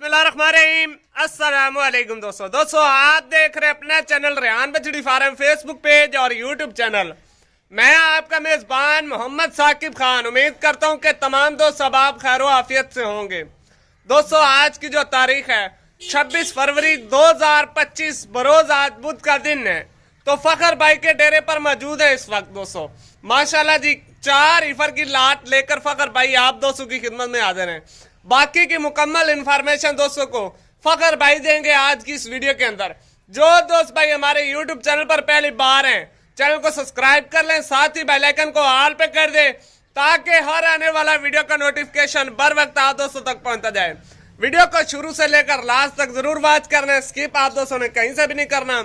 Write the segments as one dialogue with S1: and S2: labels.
S1: बिस्मिल्लाहिर्रहमानिर्रहीम। अस्सलामुअलैकुम दोस्तों आप देख रहे हैं अपना चैनल रेहान बछड़ी फार्म फेसबुक पेज और यूट्यूब चैनल। मैं आपका मेजबान मोहम्मद साकिब खान। उम्मीद करता हूं कि तमाम दोस्त अब आप खैर आफियत से होंगे। दोस्तों आज की जो तारीख है 26 फरवरी 2025 बरोज आज बुध का दिन है। तो फखर भाई के डेरे पर मौजूद है इस वक्त दोस्तों। माशाल्लाह जी 4 ईफर की लाट लेकर फखर भाई आप दोस्तों की खिदमत में हाजिर हैं। बाकी की मुकम्मल इंफॉर्मेशन दोस्तों को फखर भाई देंगे आज की इस वीडियो के अंदर। जो दोस्त भाई हमारे यूट्यूब चैनल पर पहली बार हैं चैनल को सब्सक्राइब कर लें, साथ ही बेल आइकन को ऑल पे कर दे ताकि हर आने वाला वीडियो का नोटिफिकेशन बर वक्त आप दोस्तों तक पहुंचता जाए। वीडियो को शुरू से लेकर लास्ट तक जरूर वॉच करना है, स्किप आप दोस्तों ने कहीं से भी नहीं करना।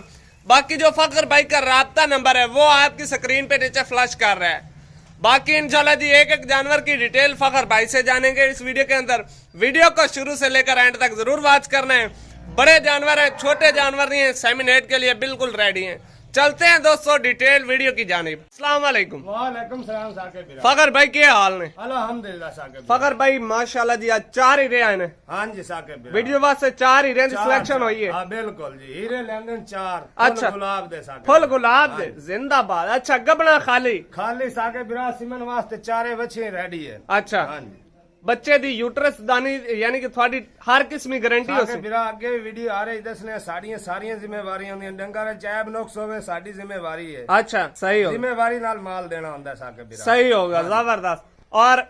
S1: बाकी जो फखर भाई का राब्ता नंबर है वो आपकी स्क्रीन पे नीचे फ्लैश कर रहा है। बाकी इंशाल्लाह जी एक एक जानवर की डिटेल फखर भाई से जानेंगे इस वीडियो के अंदर। वीडियो को शुरू से लेकर एंड तक जरूर वॉच करना है। बड़े जानवर हैं, छोटे जानवर नहीं है, सेमिनेट के लिए बिल्कुल रेडी हैं। चलते हैं दोस्तों डिटेल वीडियो की जानिब। अस्सलाम वालेकुम।
S2: वालेकुम सलाम साकिब।
S1: फखर भाई क्या हाल ने?
S2: अल्हम्दुलिल्लाह साकिब।
S1: फखर भाई माशाल्लाह जी आज 4 हीरे आए ने।
S2: हाँ जी साकिब।
S1: वीडियो वास्ते 4 हीरे की सिलेक्शन हुई है।
S2: हाँ बिल्कुल जी, हीरे लंदन 4।
S1: अच्छा
S2: गुलाब दे साकिब।
S1: फुल गुलाब दे जिंदाबाद। अच्छा गबना खाली
S2: खाली साकिब बिरा सिमन वास्ते 4 बच्चे रेडी है।
S1: अच्छा
S2: हाँ जी
S1: बच्चे दी यूट्रस दानी यानी कि थोड़ी हर किस्म की गारंटी हो सी।
S2: बिरा अगे वीडियो आ रही दसने साड़ियां सारियां जिम्मेवारियां होंदी डंगर चैब नुक्स होवे साडी जिम्मेवारी है।
S1: अच्छा सही हो
S2: जिम्मेवारी नाल माल देना होंदा है साकिब बिरा।
S1: सही होगा जबरदस्त। और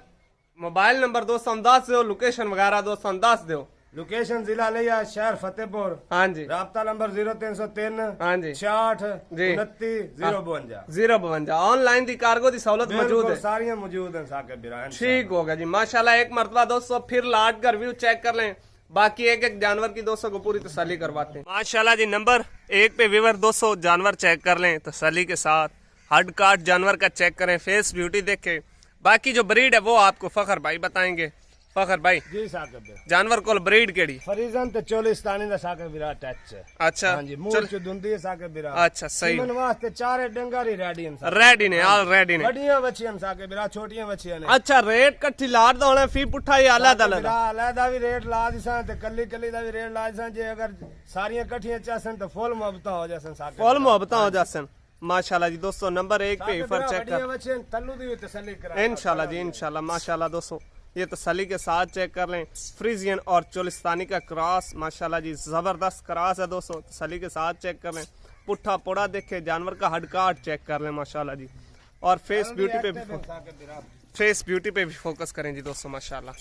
S1: मोबाइल नंबर दोस्तों दस दो, लोकेशन वगैरह दोस्तों दस दो।
S2: लोकेशन जिला लिया शहर फतेहपुर।
S1: हाँ जी
S2: राब्ता नंबर 0303
S1: हाँ जी
S2: 66
S1: जी
S2: 29 052
S1: 052। ऑनलाइन दी कार्गो दी सहूलत मौजूद है।
S2: सारियां मौजूद हैं साकिब बिरा।
S1: ठीक होगा जी माशाल्लाह। एक मरतबा दोस्तों फिर लाट का रिव्यू चेक कर लें। बाकी एक एक जानवर की दोस्तों को पूरी तसल्ली करवाते हैं माशाल्लाह जी। नंबर 1 पे व्यूअर दोस्तों जानवर चेक कर लें तसल्ली के साथ। हड काट जानवर का चेक करें, फेस ब्यूटी देखें। बाकी जो ब्रीड है वो आपको फखर भाई बताएंगे। फखर भाई
S2: जी साकिब
S1: जानवर को ब्रीड केड़ी?
S2: फरीजन ते चोलिस्तानी दा साकिब बिरा टच है।
S1: अच्छा
S2: हां जी मूल च दुंदी है साकिब बिरा।
S1: अच्छा सही
S2: मन वास्ते 4 डंगर ही रेडी हैं।
S1: रेडी ने ऑल रेडी ने।
S2: बड़ियां बच्चियां साकिब बिरा, छोटियां बच्चियां ने।
S1: अच्छा रेट कट्ठी लाट दा होना फी पुठा ही अलग अलग
S2: बिरा अलग भी रेट ला दिसा ते कल्ली कल्ली दा भी रेट ला दिसा। जे अगर सारियां कट्ठियां चासन तो फुल मोहब्बत हो जासन साकिब।
S1: फुल मोहब्बत हो जासन माशाल्लाह जी। दोस्तों नंबर 1 पे ईफर चेक कर
S2: बच्चे तल्लू दी भी तसल्ली करा
S1: इंशाल्लाह जी इंशाल्लाह। माशाल्लाह दोस्तों ये तसल्ली के साथ चेक कर लें। फ्रीजियन और चोलिस्तानी का क्रॉस माशाल्लाह जी जबरदस्त क्रॉस है दोस्तों। तसल्ली के साथ चेक कर लें। पुट्ठा पोड़ा देखे, जानवर का हडकाट चेक कर लें माशाल्लाह जी। और फेस ब्यूटी पे भी फोकस करें जी दोस्तों माशाल्लाह।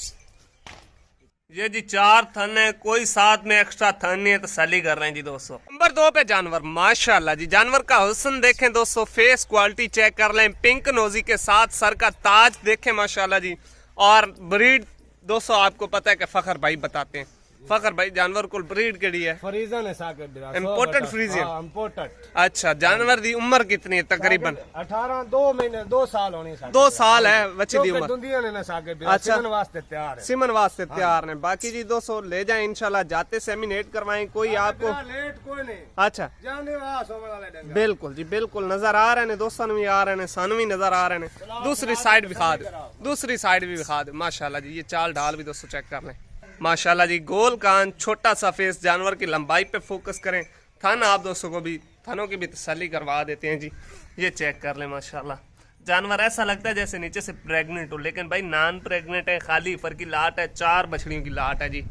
S1: ये जी 4 थन है, कोई साथ में एक्स्ट्रा थन नहीं है, तसल्ली कर रहे हैं जी दोस्तों। नंबर 2 पे जानवर माशाल्लाह जी। जानवर का हुस्न देखें दोस्तों, फेस क्वालिटी चेक कर लें। पिंक नोजी के साथ सर का ताज देखें माशाल्लाह जी। और ब्रीड दोस्तों आपको पता है कि फखर भाई बताते हैं। फखर भाई जानवर को ब्रीड केड़ी है?
S2: फरीजन है साकिब बिरा।
S1: Imported Friesian.
S2: हां इंपोर्टेड।
S1: अच्छा जानवर दी उम्र कितनी है तकरीबन?
S2: 18 2 महीने 2 साल होनी साकिब।
S1: 2 साल है बच्चे दी उम्र।
S2: दुंदियां ने ना साकिब बिरा।
S1: अच्छा
S2: सिमन वास्ते तैयार है।
S1: सिमन वास्ते तैयार है। बाकी जी दोस्तों ले जाएं इंशाल्लाह, जाते सेमिनेट करवाएं। कोई आपको
S2: लेट कोई नहीं।
S1: अच्छा
S2: जाने वास होने वाले डंगर
S1: बिल्कुल जी बिल्कुल नजर आ रहे हैं दोस्तों भी आ रहे हैं, सानू भी नजर आ रहे हैं। दूसरी साइड भी दिखा दे, दूसरी साइड भी दिखा दे माशाल्लाह जी। ये चाल ढाल भी दोस्तों चेक कर लें माशाल्लाह जी। गोल कान, छोटा सा फेस, जानवर की लंबाई पे फोकस करें। थन आप दोस्तों को भी थनों की भी तसल्ली करवा देते हैं जी। ये चेक कर लें माशाल्लाह। जानवर ऐसा लगता है जैसे नीचे से प्रेग्नेंट हो, लेकिन भाई नॉन प्रेग्नेंट है, खाली ईफर की लाट है। 4 बछड़ियों की लाट है जी।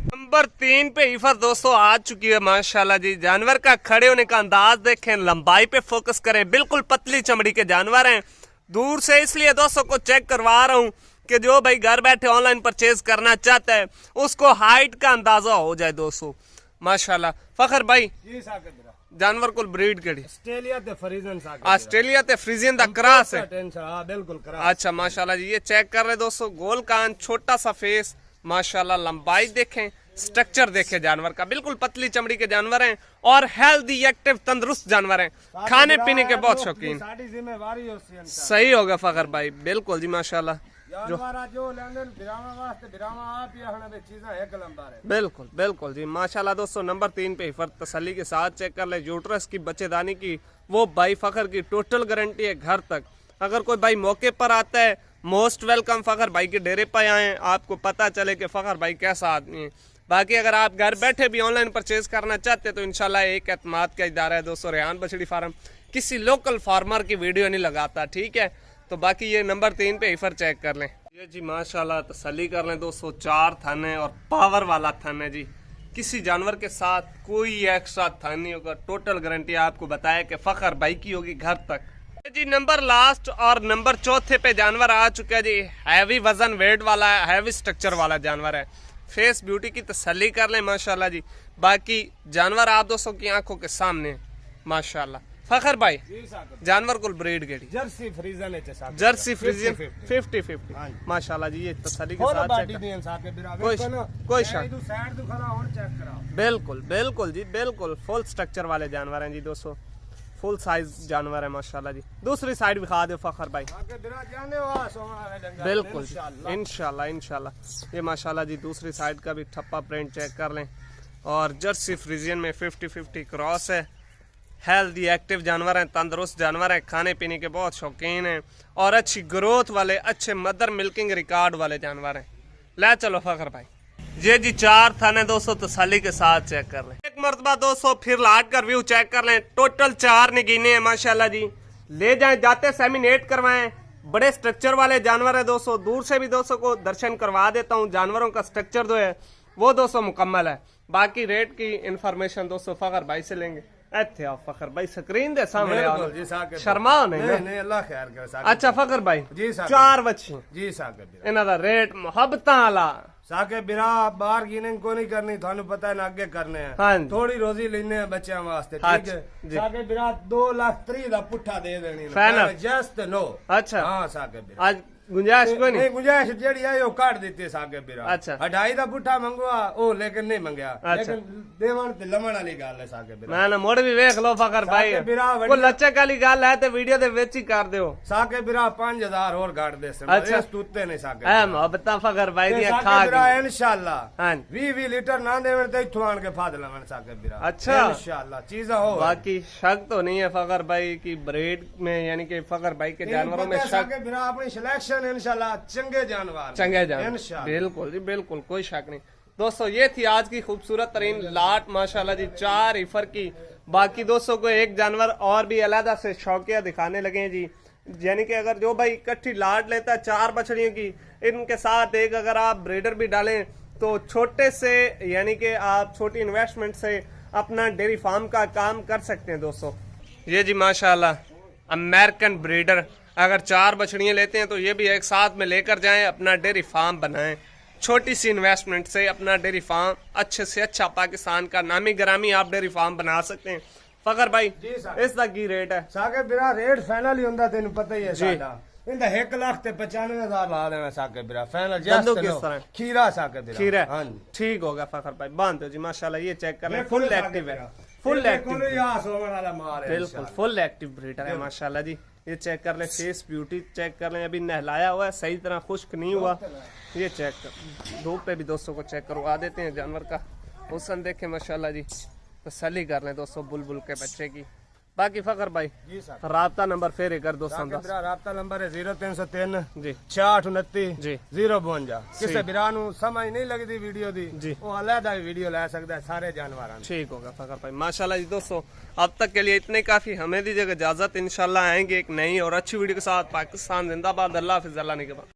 S1: नंबर 3 पे ईफर दोस्तों आ चुकी है माशाल्लाह जी। जानवर का खड़े होने का अंदाज देखें, लंबाई पे फोकस करें। बिल्कुल पतली चमड़ी के जानवर हैं। दूर से इसलिए दोस्तों को चेक करवा रहा हूँ कि जो भाई घर बैठे ऑनलाइन परचेज करना चाहता है उसको हाइट का अंदाजा हो जाए दोस्तों माशाल्लाह। फखर भाई
S2: जी साकिब बिरा
S1: जानवर को ब्रीड केड़ी?
S2: ऑस्ट्रेलिया ते फरीजन साकिब।
S1: ऑस्ट्रेलिया ते फ्रीजियन दा क्रॉस है।
S2: हां बिल्कुल क्रॉस।
S1: अच्छा माशाल्लाह जी। ये चेक कर रहे दोस्तों, गोल कान, छोटा सा फेस माशाल्लाह। लंबाई देखें, स्ट्रक्चर देखें जानवर का, बिल्कुल पतली चमड़ी के जानवर हैं और हेल्दी एक्टिव तंदुरुस्त जानवर हैं। खाने पीने के बहुत शौकीन। सही होगा फखर भाई बिल्कुल जी माशाल्लाह। बिल्कुल बिल्कुल जी माशाल्लाह। दोस्तों नंबर 3 पे ईफर तसल्ली के साथ चेक कर ले। यूट्रस की बच्चेदानी की वो भाई फखर की टोटल गारंटी है घर तक। अगर कोई भाई मौके पर आता है मोस्ट वेलकम। फखर भाई के डेरे पर आए, आपको पता चले कि फखर भाई कैसा आदमी है। बाकी अगर आप घर बैठे भी ऑनलाइन परचेज करना चाहते हैं तो इंशाल्लाह एक एतमाद का इदारा है दोस्तों रेहान बछड़ी फार्म, किसी लोकल फार्मर की वीडियो नहीं लगाता, ठीक है। तो बाकी ये नंबर 3 पे ईफर चेक कर लें। ये जी माशाल्लाह तसल्ली कर लें दोस्तों, 4 थन है और पावर वाला थन है जी। किसी जानवर के साथ कोई एक्स्ट्रा थन नहीं होगा, टोटल गारंटी आपको बताया कि फखर भाई की होगी घर तक जी। नंबर लास्ट और नंबर 4 पे जानवर आ चुका है जी। हैवी वजन वेट वाला है, हैवी स्ट्रक्चर वाला जानवर है। फेस ब्यूटी की तसल्ली कर लें माशाल्लाह जी। बाकी जानवर आप दोस्तों की आंखों के सामने माशाल्लाह। फखर भाई जानवर को ब्रीड केड़ी?
S2: जर्सी फ्रीजन है साहब,
S1: जर्सी फ्रीजन 50-50 माशाल्लाह जी। ये तसल्ली के साथ कोई शक, बिल्कुल बिल्कुल जी बिल्कुल फुल स्ट्रक्चर वाले जानवर हैं जी दोस्तों, फुल साइज जानवर है माशाल्लाह जी। दूसरी साइड दिखा दो फखर भाई। बिल्कुल इंशाल्लाह इंशाल्लाह। ये माशाल्लाह जी दूसरी साइड का भी ठप्पा प्रिंट चेक कर लें। और जर्सी फ्रीजियन में 50-50 क्रॉस है। हेल्दी एक्टिव जानवर हैं, तंदुरुस्त जानवर हैं, खाने पीने के बहुत शौकीन हैं और अच्छी ग्रोथ वाले, अच्छे मदर मिल्किंग रिकॉर्ड वाले जानवर हैं। ले चलो फखर भाई। ये जी 4 थाने दोस्तों तसल्ली के साथ चेक कर लें। एक मरतबा दोस्तों फिर लाट कर व्यू चेक कर लें। टोटल 4 नगीने हैं माशाल्लाह जी। ले जाएं, जाते सेमिनेट करवाएं। बड़े स्ट्रक्चर वाले जानवर है दोस्तों। दूर से भी दोस्तों को दर्शन करवा देता हूँ। जानवरों का स्ट्रक्चर जो है वो दोस्तों मुकम्मल है। बाकी रेट की इंफॉर्मेशन दोस्तों फखर भाई से लेंगे। ਇੱਥੇ ਆ ਫਖਰ ਭਾਈ ਸਕਰੀਨ ਦੇ ਸਾਹਮਣੇ ਆ, ਸ਼ਰਮਾਓ ਨਹੀਂ
S2: ਅੱਲਾ ਖੈਰ ਕਰੇ।
S1: ਅੱਛਾ ਫਖਰ ਭਾਈ
S2: ਜੀ ਸਾਹਿਬ
S1: 4 ਬੱਚੇ
S2: ਜੀ ਸਾਹਿਬ,
S1: ਇਹਨਾਂ ਦਾ ਰੇਟ ਮੁਹੱਬਤਾਂ ਵਾਲਾ
S2: ਸਾਕੇ ਬਿਰਾ ਬਾਹਰ ਗਿਨਿੰਗ ਕੋ ਨਹੀਂ ਕਰਨੀ, ਤੁਹਾਨੂੰ ਪਤਾ ਹੈ ਨਾ ਅੱਗੇ ਕਰਨੇ ਆ, ਥੋੜੀ ਰੋਜ਼ੀ ਲੈਣੇ ਆ ਬੱਚਿਆਂ ਵਾਸਤੇ, ਠੀਕ ਹੈ। ਸਾਕੇ ਬਿਰਾ 2,30,000 ਦਾ ਪੁੱਠਾ ਦੇ ਦੇਣੀ
S1: ਫਾਈਨਲ
S2: ਜਸਟ नो।
S1: ਅੱਛਾ
S2: ਹਾਂ ਸਾਕੇ ਬਿਰਾ
S1: ਅੱਜ गुंजाइश कोई नहीं?
S2: गुंजाइश जेड़ी है वो काट देते सागे बिरा।
S1: अच्छा
S2: 2.5 ਦਾ ਪੁੱਠਾ ਮੰਗਵਾ ਉਹ ਲੇਕਿਨ ਨਹੀਂ ਮੰਗਿਆ, ਲੇਕਿਨ ਦੇਵਣ ਤੇ ਲਮਣ ਵਾਲੀ ਗੱਲ ਹੈ ਸਾਗੇ ਬਿਰਾ।
S1: ਨਾ ਮੋੜ ਵੀ ਵੇਖ ਲੋ ਫਖਰ ਭਾਈ, ਕੋਈ ਲੱਚਕ ਵਾਲੀ ਗੱਲ ਹੈ ਤੇ ਵੀਡੀਓ ਦੇ ਵਿੱਚ ਹੀ ਕਰ ਦਿਓ।
S2: ਸਾਗੇ ਬਿਰਾ 5000 ਹੋਰ ਘਾਟ ਦੇ ਸੇ, ਇਸ ਤੂਤੇ ਨੇ ਸਾਗੇ
S1: ਐ ਮੁਹੱਬਤਾਂ ਫਖਰ ਭਾਈ ਦੀਆਂ ਖਾ
S2: ਬਿਰਾ ਇਨਸ਼ਾਅੱਲਾ।
S1: ਹਾਂ
S2: 20 ਲੀਟਰ ਨਾ ਦੇਵਣ ਤੇ ਇੱਥੋਂ ਆਣ ਕੇ ਫਾਦ ਲਵਣ ਸਾਗੇ ਬਿਰਾ।
S1: अच्छा
S2: इंशाल्लाह चीज़ हो।
S1: बाकी शक तो नहीं है फखर भाई की ब्रीड में, यानी कि फखर भाई के जानवरों में शक?
S2: बिरा अपनी सिलेक्शन इंशाल्लाह चंगे जानवर,
S1: चंगे जानवर बिल्कुल जी बिल्कुल, कोई शक नहीं। दोस्तों ये थी आज की खूबसूरत तरीन लाट माशाल्लाह जी 4 ईफर की। बाकी दोस्तों को एक जानवर और भी अलहदा से शौकिया दिखाने लगे हैं जी। यानी कि अगर जो भाई इकट्ठी लाट लेता है 4 बछड़ियों की, इनके साथ एक अगर आप ब्रीडर भी डालें तो छोटे से, यानी कि आप छोटी इन्वेस्टमेंट से अपना डेयरी फार्म का काम कर सकते हैं दोस्तों। ये जी माशाल्लाह अमेरिकन ब्रीडर, अगर 4 बछड़ियाँ लेते हैं तो ये भी एक साथ में लेकर जाएं, अपना डेयरी फार्म बनाएं। छोटी सी इन्वेस्टमेंट से अपना डेयरी फार्म अच्छे से अच्छा पाकिस्तान का नामी ग्रामी आप डेयरी फार्म बना सकते हैं। फखर भाई इसका की रेट है?
S2: साके बिरा रेट फाइनल ही होंदा, तेन पता ही है साडा। इंदा 1,95,000 ला देना साके बिरा फाइनल। जस्ट किस तरह खीरा साके बिरा, खीरा हां
S1: ठीक होगा फखर भाई। बांध दो जी माशाल्लाह। ये चेक कर लें, फुल एक्टिव है, फुल एक्टिव, बिल्कुल फुल एक्टिव ब्रीडर है माशाल्लाह जी। ये चेक कर लें, फेस ब्यूटी चेक कर लें, अभी नहलाया हुआ है, सही तरह खुश्क नहीं हुआ। ये चेक कर, धूप पे भी दोस्तों को चेक करवा देते हैं जानवर का हुस्न देखें माशाल्लाह जी। तसल्ली कर लें दोस्तों बुलबुल के बच्चे की। बाकी फखर भाई
S2: जी सर
S1: राब्ता नंबर फिर एक दोस्तों
S2: का राब्ता नंबर है 0303
S1: जी
S2: 6829
S1: जी
S2: 052। किसी बिरा नू समझ नहीं लगती वीडियो दी
S1: जी,
S2: वो अलग वीडियो ले सकता है सारे जानवर।
S1: ठीक होगा फखर भाई माशाल्लाह जी। दोस्तों अब तक के लिए इतने काफी, हमें दीजिएगा इजाजत। इंशाल्लाह आएंगे एक नई और अच्छी वीडियो के साथ। पाकिस्तान जिंदाबाद, अल्लाह हाफिज़, अल्लाह निगहबान।